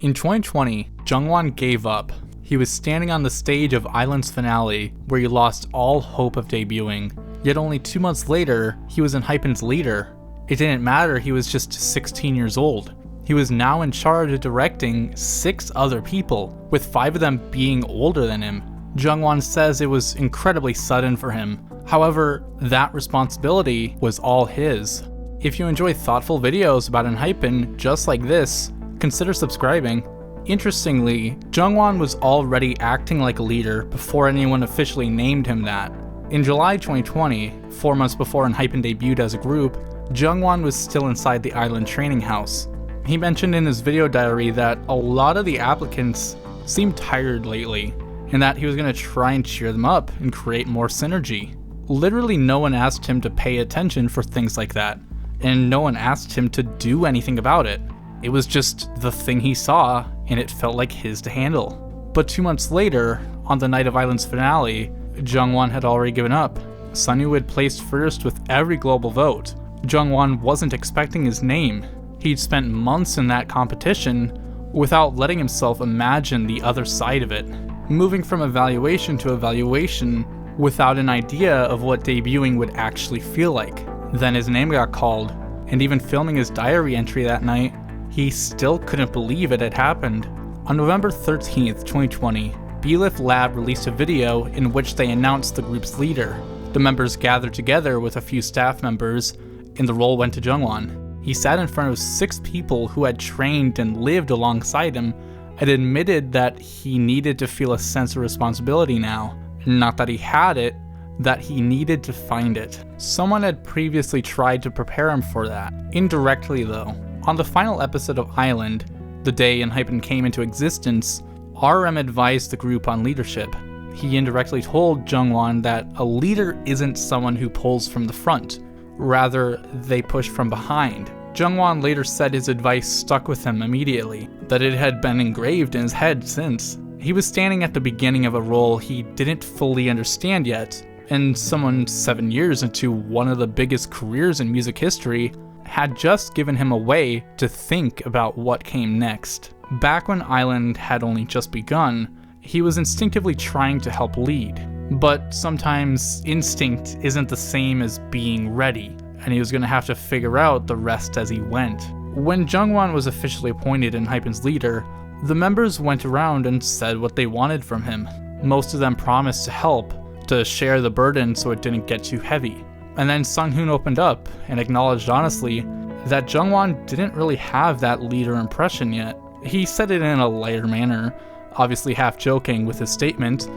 In 2020, Jungwon gave up. He was standing on the stage of Island's finale, where he lost all hope of debuting. Yet only 2 months later, he was ENHYPEN's leader. It didn't matter, he was just 16 years old. He was now in charge of directing 6 other people, with 5 of them being older than him. Jungwon says it was incredibly sudden for him. However, that responsibility was all his. If you enjoy thoughtful videos about ENHYPEN just like this, consider subscribing. Interestingly, Jungwon was already acting like a leader before anyone officially named him that. In July 2020, 4 months before ENHYPEN debuted as a group, Jungwon was still inside the Island training house. He mentioned in his video diary that a lot of the applicants seemed tired lately, and that he was going to try and cheer them up and create more synergy. Literally no one asked him to pay attention for things like that, and no one asked him to do anything about it. It was just the thing he saw, and it felt like his to handle. But 2 months later, on the night of Island's finale, Jungwon had already given up. Sunwoo had placed first with every global vote. Jungwon wasn't expecting his name. He'd spent months in that competition without letting himself imagine the other side of it. Moving from evaluation to evaluation without an idea of what debuting would actually feel like. Then his name got called, and even filming his diary entry that night, he still couldn't believe it had happened. On November 13th, 2020, Belift Lab released a video in which they announced the group's leader. The members gathered together with a few staff members, and the role went to Jungwon. He sat in front of 6 people who had trained and lived alongside him, and admitted that he needed to feel a sense of responsibility now. Not that he had it, that he needed to find it. Someone had previously tried to prepare him for that. Indirectly though. On the final episode of Island, the day ENHYPEN came into existence, RM advised the group on leadership. He indirectly told Jungwon that a leader isn't someone who pulls from the front. Rather, they push from behind. Jungwon later said his advice stuck with him immediately, that it had been engraved in his head since. He was standing at the beginning of a role he didn't fully understand yet, and someone 7 years into one of the biggest careers in music history had just given him a way to think about what came next. Back when Island had only just begun, he was instinctively trying to help lead. But sometimes instinct isn't the same as being ready, and he was going to have to figure out the rest as he went. When Jungwon was officially appointed ENHYPEN's leader, the members went around and said what they wanted from him. Most of them promised to help, to share the burden so it didn't get too heavy. And then Sunghoon opened up and acknowledged honestly that Jungwon didn't really have that leader impression yet. He said it in a lighter manner, obviously half joking with his statement,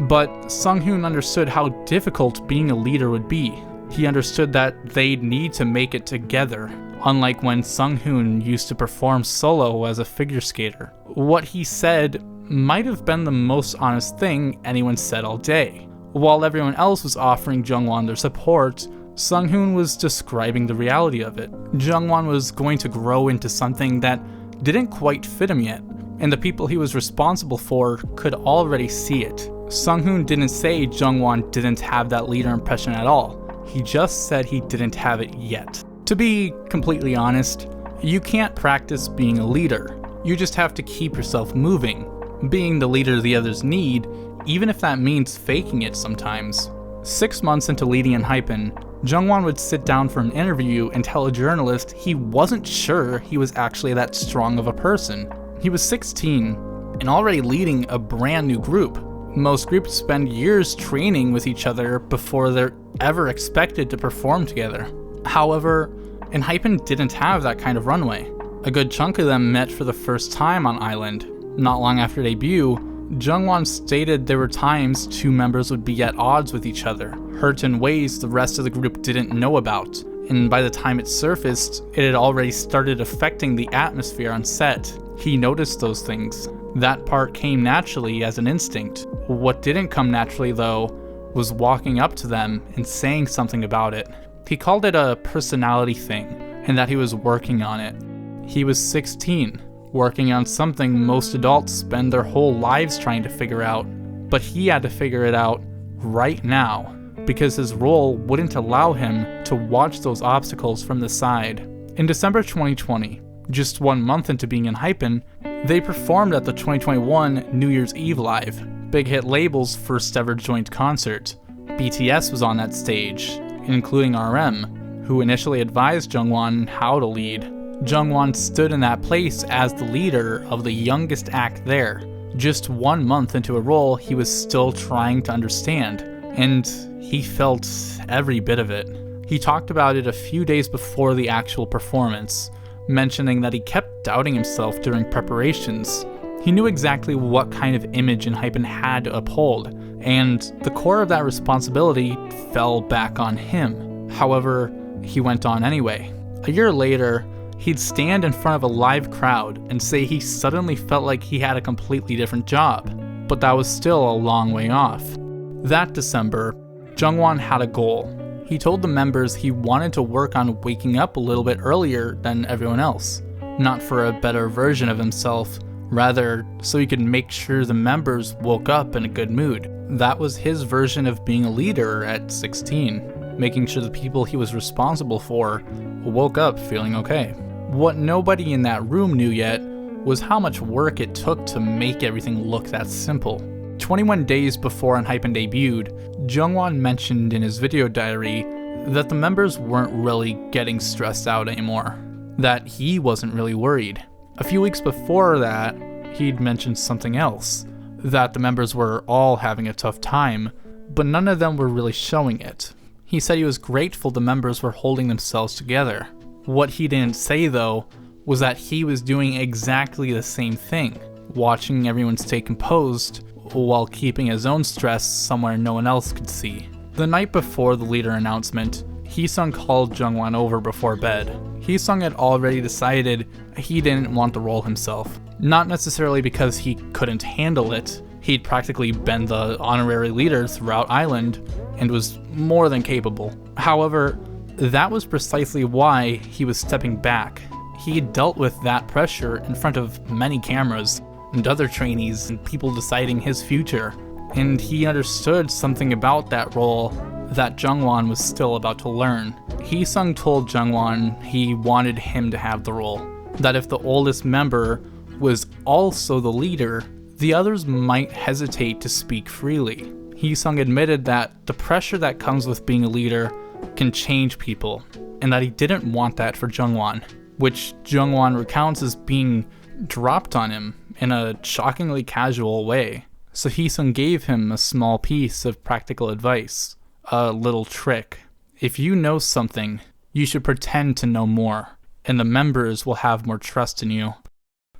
but Sunghoon understood how difficult being a leader would be. He understood that they'd need to make it together, unlike when Sunghoon used to perform solo as a figure skater. What he said might have been the most honest thing anyone said all day. While everyone else was offering Jungwon their support, Sunghoon was describing the reality of it. Jungwon was going to grow into something that didn't quite fit him yet, and the people he was responsible for could already see it. Sunghoon didn't say Jungwon didn't have that leader impression at all. He just said he didn't have it yet. To be completely honest, you can't practice being a leader. You just have to keep yourself moving, being the leader the others need, even if that means faking it sometimes. 6 months into leading ENHYPEN, Jungwon would sit down for an interview and tell a journalist he wasn't sure he was actually that strong of a person. He was 16 and already leading a brand new group. Most groups spend years training with each other before they're ever expected to perform together. However, ENHYPEN didn't have that kind of runway. A good chunk of them met for the first time on Island. Not long after debut, Jungwon stated there were times 2 members would be at odds with each other, hurt in ways the rest of the group didn't know about, and by the time it surfaced, it had already started affecting the atmosphere on set. He noticed those things. That part came naturally as an instinct. What didn't come naturally though, was walking up to them and saying something about it. He called it a personality thing, and that he was working on it. He was 16, working on something most adults spend their whole lives trying to figure out, but he had to figure it out right now, because his role wouldn't allow him to watch those obstacles from the side. In December 2020, Just 1 month into being ENHYPEN, they performed at the 2021 New Year's Eve Live, Big Hit Label's first ever joint concert. BTS was on that stage, including RM, who initially advised Jungwon how to lead. Jungwon stood in that place as the leader of the youngest act there. Just 1 month into a role he was still trying to understand, and he felt every bit of it. He talked about it a few days before the actual performance, mentioning that he kept doubting himself during preparations. He knew exactly what kind of image ENHYPEN had to uphold, and the core of that responsibility fell back on him. However, he went on anyway. A year later, he'd stand in front of a live crowd and say he suddenly felt like he had a completely different job, but that was still a long way off. That December, Jungwon had a goal. He told the members he wanted to work on waking up a little bit earlier than everyone else, not for a better version of himself, rather so he could make sure the members woke up in a good mood. That was his version of being a leader at 16, making sure the people he was responsible for woke up feeling okay. What nobody in that room knew yet was how much work it took to make everything look that simple. 21 days before ENHYPEN debuted, Jungwon mentioned in his video diary that the members weren't really getting stressed out anymore, that he wasn't really worried. A few weeks before that, he'd mentioned something else, that the members were all having a tough time, but none of them were really showing it. He said he was grateful the members were holding themselves together. What he didn't say though was that he was doing exactly the same thing, watching everyone stay composed while keeping his own stress somewhere no one else could see. The night before the leader announcement, Heeseung called Jungwon over before bed. Heeseung had already decided he didn't want the role himself. Not necessarily because he couldn't handle it. He'd practically been the honorary leader throughout Island and was more than capable. However, that was precisely why he was stepping back. He dealt with that pressure in front of many cameras and other trainees and people deciding his future, and he understood something about that role that Jungwon was still about to learn. Heeseung told Jungwon he wanted him to have the role, that if the oldest member was also the leader, the others might hesitate to speak freely. Heeseung admitted that the pressure that comes with being a leader can change people, and that he didn't want that for Jungwon, which Jungwon recounts as being dropped on him in a shockingly casual way. So Heeseung gave him a small piece of practical advice, a little trick. If you know something, you should pretend to know more, and the members will have more trust in you.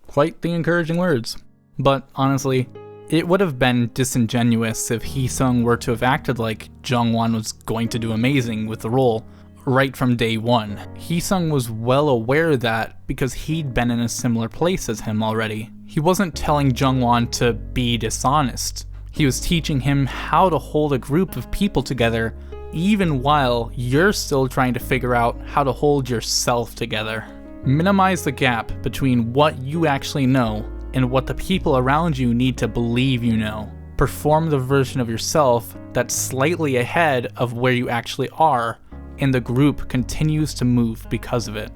Quite the encouraging words. But honestly, it would have been disingenuous if Heeseung were to have acted like Jungwon was going to do amazing with the role right from day one. Heeseung was well aware of that because he'd been in a similar place as him already. He wasn't telling Jungwon to be dishonest. He was teaching him how to hold a group of people together even while you're still trying to figure out how to hold yourself together. Minimize the gap between what you actually know and what the people around you need to believe you know. Perform the version of yourself that's slightly ahead of where you actually are, and the group continues to move because of it.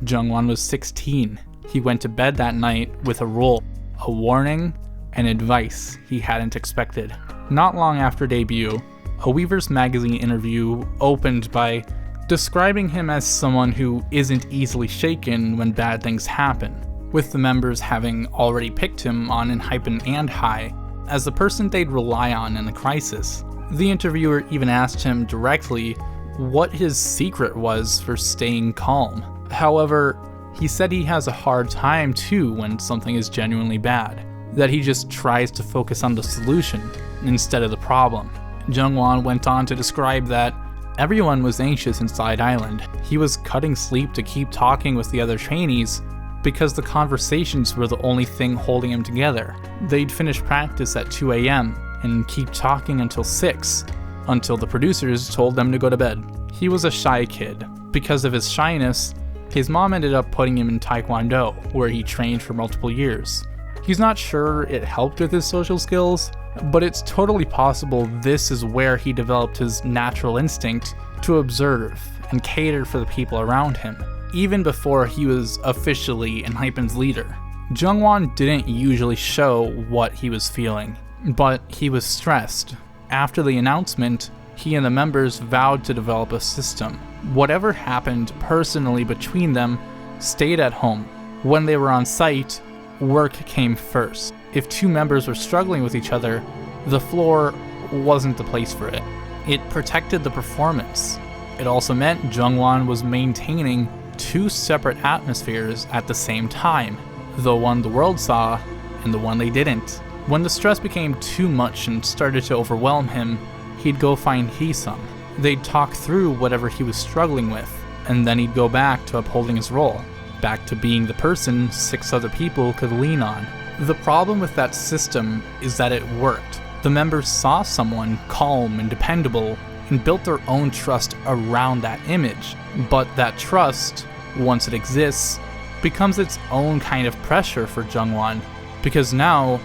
Jungwon was 16. He went to bed that night with a role, a warning, and advice he hadn't expected. Not long after debut, a Weavers magazine interview opened by describing him as someone who isn't easily shaken when bad things happen, with the members having already picked him on ENHYPEN and HYE as the person they'd rely on in a crisis. The interviewer even asked him directly what his secret was for staying calm. However, he said he has a hard time too when something is genuinely bad, that he just tries to focus on the solution instead of the problem. Jungwon went on to describe that everyone was anxious inside Island. He was cutting sleep to keep talking with the other trainees because the conversations were the only thing holding him together. They'd finish practice at 2 a.m. and keep talking until 6, until the producers told them to go to bed. He was a shy kid. Because of his shyness, his mom ended up putting him in Taekwondo, where he trained for multiple years. He's not sure it helped with his social skills, but it's totally possible this is where he developed his natural instinct to observe and cater for the people around him. even before he was officially ENHYPEN's leader. Jungwon didn't usually show what he was feeling, but he was stressed. After the announcement, he and the members vowed to develop a system. Whatever happened personally between them stayed at home. When they were on site, work came first. If two members were struggling with each other, the floor wasn't the place for it. It protected the performance. It also meant Jungwon was maintaining two separate atmospheres at the same time, the one the world saw and the one they didn't. When the stress became too much and started to overwhelm him, he'd go find Heeseung. They'd talk through whatever he was struggling with, and then he'd go back to upholding his role, back to being the person 6 other people could lean on. The problem with that system is that it worked. The members saw someone calm and dependable and built their own trust around that image. But that trust, once it exists, becomes its own kind of pressure for Jungwon, because now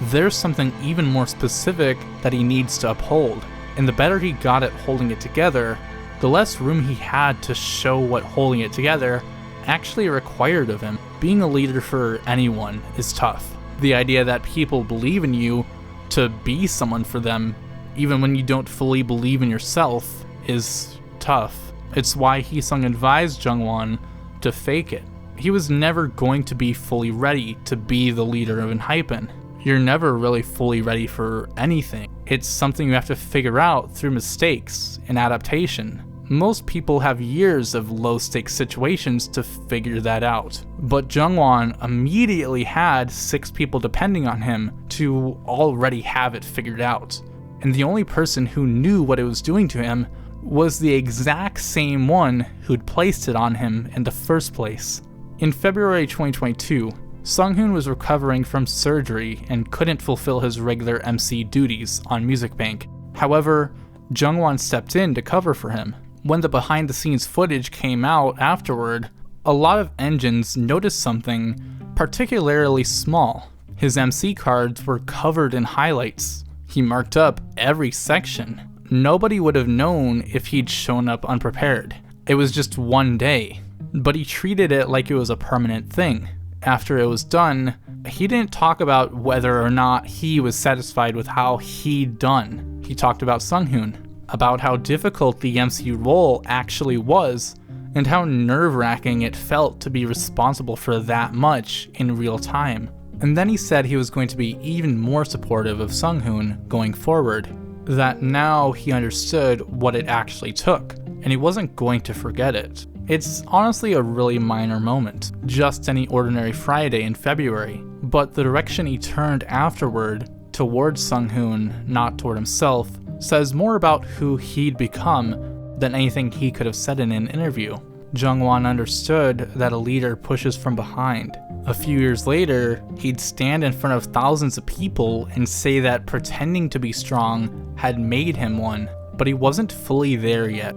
there's something even more specific that he needs to uphold. And the better he got at holding it together, the less room he had to show what holding it together actually required of him. Being a leader for anyone is tough. The idea that people believe in you to be someone for them, even when you don't fully believe in yourself, is tough. It's why Heeseung advised Jungwon to fake it. He was never going to be fully ready to be the leader of ENHYPEN. You're never really fully ready for anything. It's something you have to figure out through mistakes and adaptation. Most people have years of low-stakes situations to figure that out. But Jungwon immediately had 6 people depending on him to already have it figured out. And the only person who knew what it was doing to him was the exact same one who'd placed it on him in the first place. In February 2022, Sunghoon was recovering from surgery and couldn't fulfill his regular MC duties on Music Bank. However, Jungwon stepped in to cover for him. When the behind-the-scenes footage came out afterward, a lot of engines noticed something particularly small. His MC cards were covered in highlights. He marked up every section. Nobody would have known if he'd shown up unprepared. It was just one day, but he treated it like it was a permanent thing. After it was done, he didn't talk about whether or not he was satisfied with how he'd done. He talked about Sunghoon, about how difficult the MC role actually was, and how nerve-wracking it felt to be responsible for that much in real time. And then he said he was going to be even more supportive of Sunghoon going forward, that now he understood what it actually took, and he wasn't going to forget it. It's honestly a really minor moment, just any ordinary Friday in February, but the direction he turned afterward, towards Sunghoon, not toward himself, says more about who he'd become than anything he could have said in an interview. Jungwon understood that a leader pushes from behind. A few years later, he'd stand in front of thousands of people and say that pretending to be strong had made him one, but he wasn't fully there yet.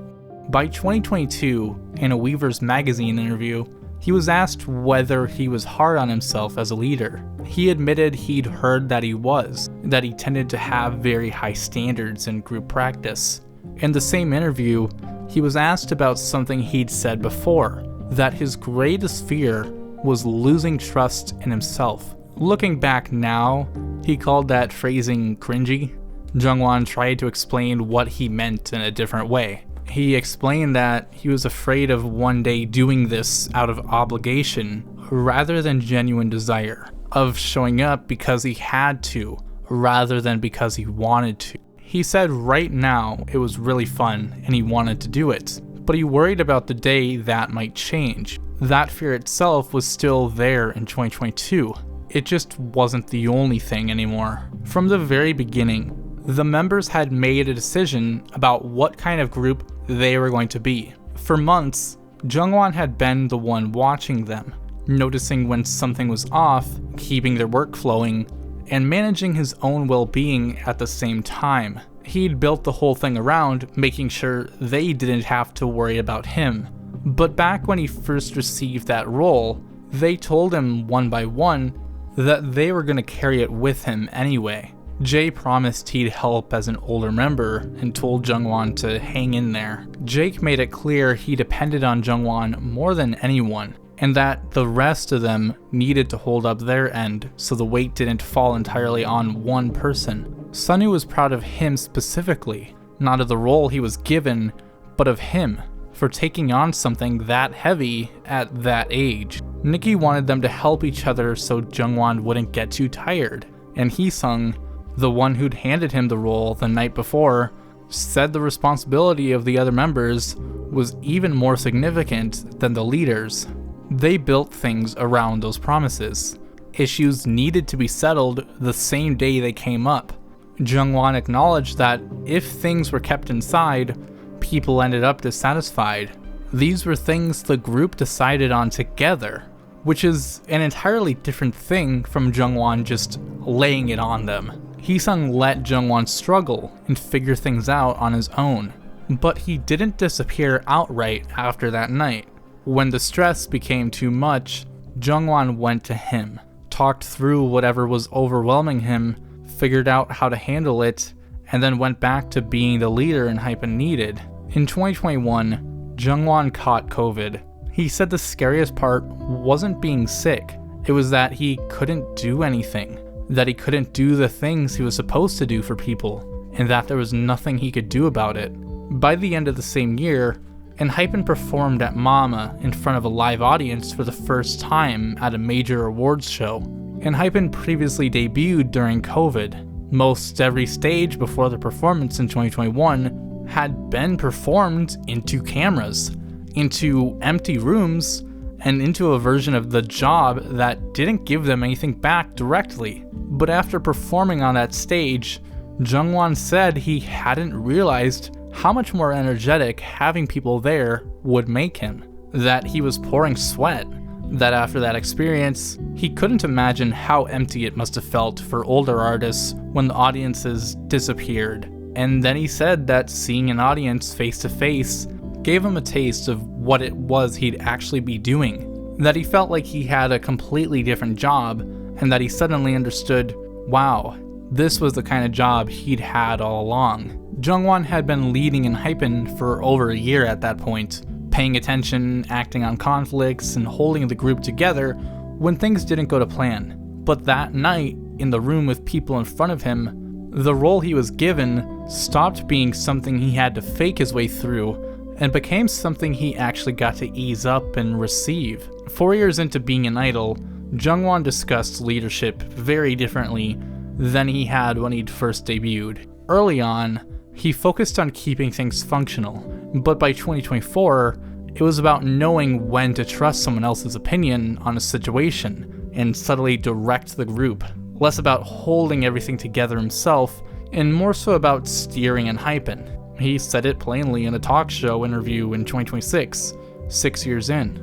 By 2022, in a Weavers magazine interview, he was asked whether he was hard on himself as a leader. He admitted he'd heard that he was, that he tended to have very high standards in group practice. In the same interview, he was asked about something he'd said before, that his greatest fear was losing trust in himself. Looking back now, he called that phrasing cringy. Jungwon tried to explain what he meant in a different way. He explained that he was afraid of one day doing this out of obligation rather than genuine desire, of showing up because he had to rather than because he wanted to. He said right now it was really fun and he wanted to do it, but he worried about the day that might change. That fear itself was still there in 2022. It just wasn't the only thing anymore. From the very beginning, the members had made a decision about what kind of group they were going to be. For months, Jungwon had been the one watching them, noticing when something was off, keeping their work flowing, and managing his own well-being at the same time. He'd built the whole thing around making sure they didn't have to worry about him. But back when he first received that role, they told him one by one that they were going to carry it with him anyway. Jae promised he'd help as an older member and told Jungwon to hang in there. Jake made it clear he depended on Jungwon more than anyone, and that the rest of them needed to hold up their end so the weight didn't fall entirely on one person. Sunwoo was proud of him specifically, not of the role he was given, but of him, for taking on something that heavy at that age. Nikki wanted them to help each other so Jungwon wouldn't get too tired, and Heeseung, the one who'd handed him the role the night before, said the responsibility of the other members was even more significant than the leaders. They built things around those promises. Issues needed to be settled the same day they came up. Jungwon acknowledged that if things were kept inside, people ended up dissatisfied. These were things the group decided on together, which is an entirely different thing from Jungwon just laying it on them. Heeseung let Jungwon struggle and figure things out on his own, but he didn't disappear outright after that night. When the stress became too much, Jungwon went to him, talked through whatever was overwhelming him, figured out how to handle it, and then went back to being the leader ENHYPEN needed. In 2021, Jungwon caught COVID. He said the scariest part wasn't being sick, it was that he couldn't do anything, that he couldn't do the things he was supposed to do for people, and that there was nothing he could do about it. By the end of the same year, ENHYPEN performed at Mama in front of a live audience for the first time at a major awards show. ENHYPEN previously debuted during COVID. Most every stage before the performance in 2021 had been performed into cameras, into empty rooms, and into a version of the job that didn't give them anything back directly. But after performing on that stage, Jungwon said he hadn't realized how much more energetic having people there would make him, that he was pouring sweat, that after that experience, he couldn't imagine how empty it must have felt for older artists when the audiences disappeared. And then he said that seeing an audience face to face gave him a taste of what it was he'd actually be doing, that he felt like he had a completely different job, and that he suddenly understood, wow, this was the kind of job he'd had all along. Jungwon had been leading ENHYPEN for over a year at that point, paying attention, acting on conflicts, and holding the group together when things didn't go to plan. But that night, in the room with people in front of him, the role he was given stopped being something he had to fake his way through and became something he actually got to ease up and receive. 4 years into being an idol, Jungwon discussed leadership very differently than he had when he'd first debuted. Early on, he focused on keeping things functional, but by 2024, it was about knowing when to trust someone else's opinion on a situation and subtly direct the group, less about holding everything together himself and more so about steering ENHYPEN. He said it plainly in a talk show interview in 2026, 6 years in.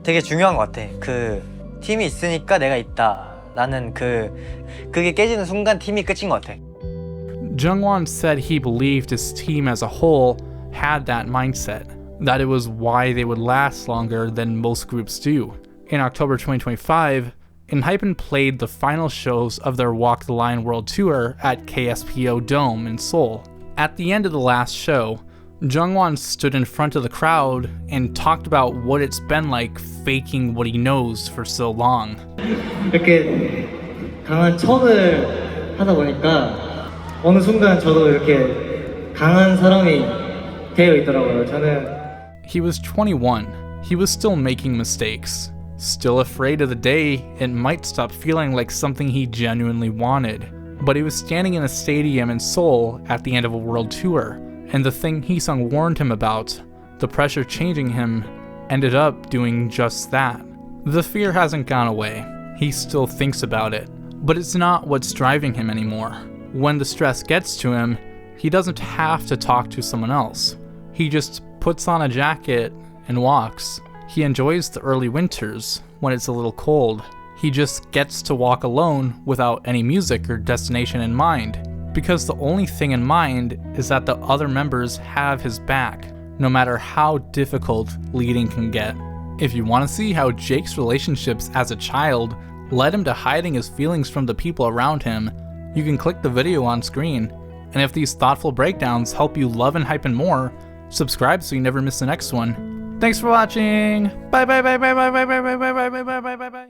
되게 중요한 것 같아. 그 팀이 있으니까 내가 있다. 나는 그게 깨지는 순간 팀이 끝인 것 같아. Jungwon said he believed his team as a whole had that mindset, that it was why they would last longer than most groups do. In October 2025, ENHYPEN played the final shows of their Walk the Line World Tour at KSPO Dome in Seoul. At the end of the last show, Jungwon stood in front of the crowd and talked about what it's been like faking what he knows for so long. 이렇게 강한 척을 하다 보니까 어느 순간 저도 이렇게 강한 사람이 되어 있더라고요. He was 21. He was still making mistakes, still afraid of the day it might stop feeling like something he genuinely wanted. But he was standing in a stadium in Seoul at the end of a world tour, and the thing Heeseung warned him about, the pressure changing him, ended up doing just that. The fear hasn't gone away. He still thinks about it, but it's not what's driving him anymore. When the stress gets to him, he doesn't have to talk to someone else. He just puts on a jacket and walks. He enjoys the early winters when it's a little cold. He just gets to walk alone without any music or destination in mind, because the only thing in mind is that the other members have his back, no matter how difficult leading can get. If you want to see how Jake's relationships as a child led him to hiding his feelings from the people around him, you can click the video on screen. And if these thoughtful breakdowns help you love ENHYPEN more, subscribe so you never miss the next one. Thanks for watching. Bye bye bye bye bye bye bye bye bye bye bye bye bye bye.